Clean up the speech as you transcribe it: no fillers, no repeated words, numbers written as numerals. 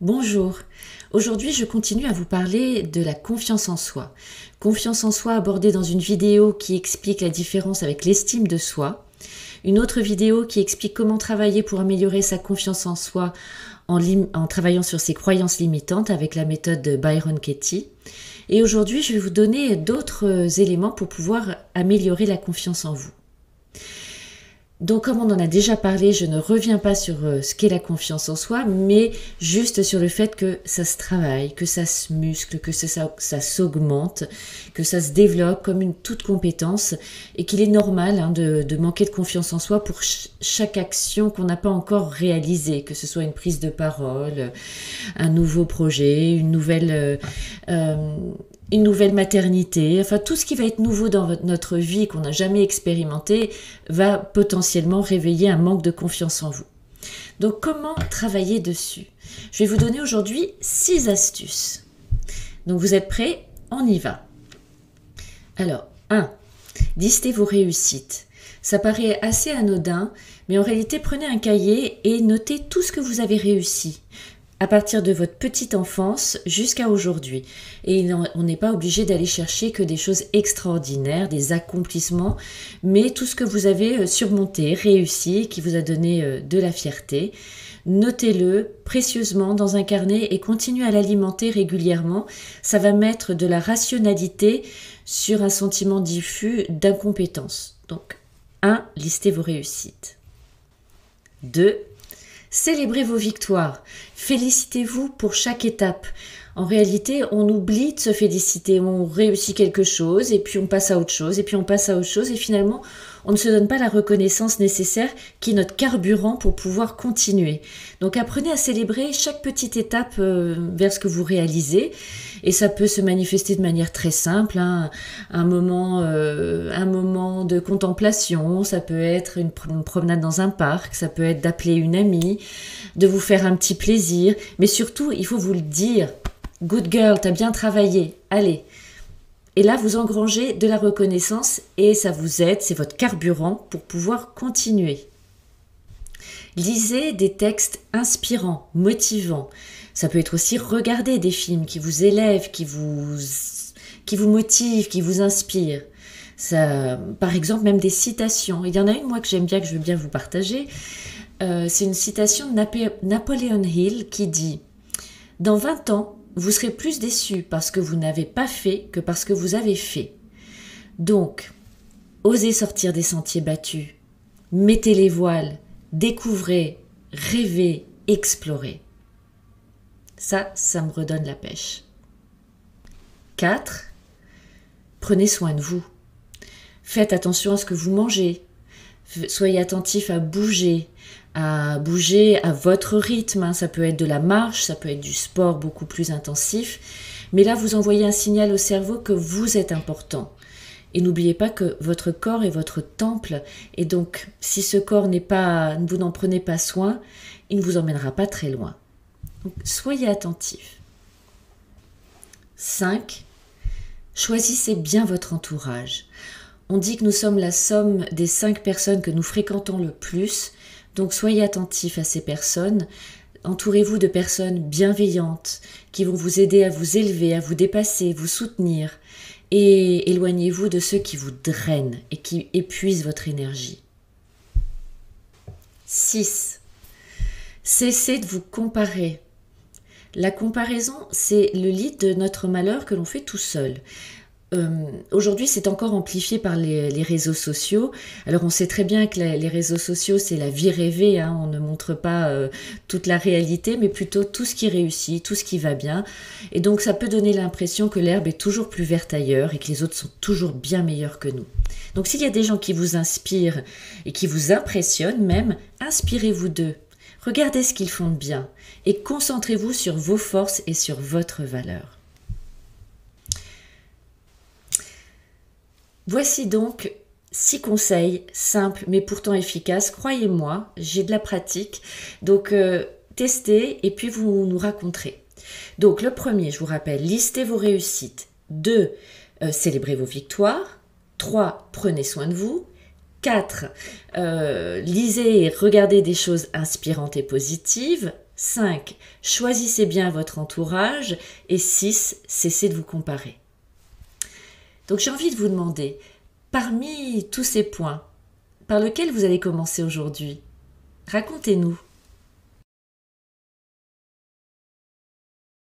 Bonjour, aujourd'hui je continue à vous parler de la confiance en soi. Confiance en soi abordée dans une vidéo qui explique la différence avec l'estime de soi, une autre vidéo qui explique comment travailler pour améliorer sa confiance en soi en travaillant sur ses croyances limitantes avec la méthode de Byron Katie. Et aujourd'hui je vais vous donner d'autres éléments pour pouvoir améliorer la confiance en vous. Donc comme on en a déjà parlé, je ne reviens pas sur ce qu'est la confiance en soi, mais juste sur le fait que ça se travaille, que ça se muscle, que ça s'augmente, que ça se développe comme une toute compétence et qu'il est normal de manquer de confiance en soi pour chaque action qu'on n'a pas encore réalisée, que ce soit une prise de parole, un nouveau projet, une nouvelle maternité, enfin tout ce qui va être nouveau dans notre vie qu'on n'a jamais expérimenté va potentiellement réveiller un manque de confiance en vous. Donc comment travailler dessus? Je vais vous donner aujourd'hui 6 astuces. Donc vous êtes prêts? On y va. Alors, 1. Listez vos réussites. Ça paraît assez anodin, mais en réalité prenez un cahier et notez tout ce que vous avez réussi à partir de votre petite enfance jusqu'à aujourd'hui. Et on n'est pas obligé d'aller chercher que des choses extraordinaires, des accomplissements, mais tout ce que vous avez surmonté, réussi, qui vous a donné de la fierté. Notez-le précieusement dans un carnet et continuez à l'alimenter régulièrement. Ça va mettre de la rationalité sur un sentiment diffus d'incompétence. Donc, 1. Listez vos réussites. 2. Célébrez vos victoires. Félicitez-vous pour chaque étape. En réalité, on oublie de se féliciter. On réussit quelque chose et puis on passe à autre chose et puis on passe à autre chose et finalement, on ne se donne pas la reconnaissance nécessaire qui est notre carburant pour pouvoir continuer. Donc apprenez à célébrer chaque petite étape vers ce que vous réalisez et ça peut se manifester de manière très simple, un moment de contemplation, ça peut être une promenade dans un parc, ça peut être d'appeler une amie, de vous faire un petit plaisir, mais surtout il faut vous le dire. Good girl, t'as bien travaillé, allez. Et là, vous engrangez de la reconnaissance et ça vous aide, c'est votre carburant pour pouvoir continuer. Lisez des textes inspirants, motivants. Ça peut être aussi regarder des films qui vous élèvent, qui vous motivent, qui vous inspirent. Ça, par exemple, même des citations. Il y en a une, moi, que j'aime bien, que je veux bien vous partager. C'est une citation de Napoleon Hill qui dit « Dans 20 ans, vous serez plus déçus parce que vous n'avez pas fait que parce que vous avez fait. Donc, osez sortir des sentiers battus, mettez les voiles, découvrez, rêvez, explorez. » Ça me redonne la pêche. 4. Prenez soin de vous. Faites attention à ce que vous mangez. Soyez attentif à bouger à votre rythme. Ça peut être de la marche, ça peut être du sport beaucoup plus intensif. Mais là, vous envoyez un signal au cerveau que vous êtes important. Et n'oubliez pas que votre corps est votre temple. Et donc, si ce corps vous n'en prenez pas soin, il ne vous emmènera pas très loin. Donc, soyez attentifs. 5. Choisissez bien votre entourage. On dit que nous sommes la somme des 5 personnes que nous fréquentons le plus. Donc soyez attentifs à ces personnes. Entourez-vous de personnes bienveillantes qui vont vous aider à vous élever, à vous dépasser, vous soutenir. Et éloignez-vous de ceux qui vous drainent et qui épuisent votre énergie. 6. Cessez de vous comparer. La comparaison, c'est le lit de notre malheur que l'on fait tout seul. Aujourd'hui, c'est encore amplifié par les réseaux sociaux. Alors, on sait très bien que les réseaux sociaux, c'est la vie rêvée. On ne montre pas toute la réalité, mais plutôt tout ce qui réussit, tout ce qui va bien. Et donc, ça peut donner l'impression que l'herbe est toujours plus verte ailleurs et que les autres sont toujours bien meilleurs que nous. Donc, s'il y a des gens qui vous inspirent et qui vous impressionnent même, inspirez-vous d'eux. Regardez ce qu'ils font de bien et concentrez-vous sur vos forces et sur votre valeur. Voici donc 6 conseils simples mais pourtant efficaces. Croyez-moi, j'ai de la pratique. Donc testez et puis vous nous raconterez. Donc le premier, je vous rappelle, listez vos réussites. 2. Célébrez vos victoires. 3. Prenez soin de vous. 4. Lisez et regardez des choses inspirantes et positives. 5. Choisissez bien votre entourage. Et 6. Cessez de vous comparer. Donc j'ai envie de vous demander, parmi tous ces points, par lequel vous allez commencer aujourd'hui? Racontez-nous.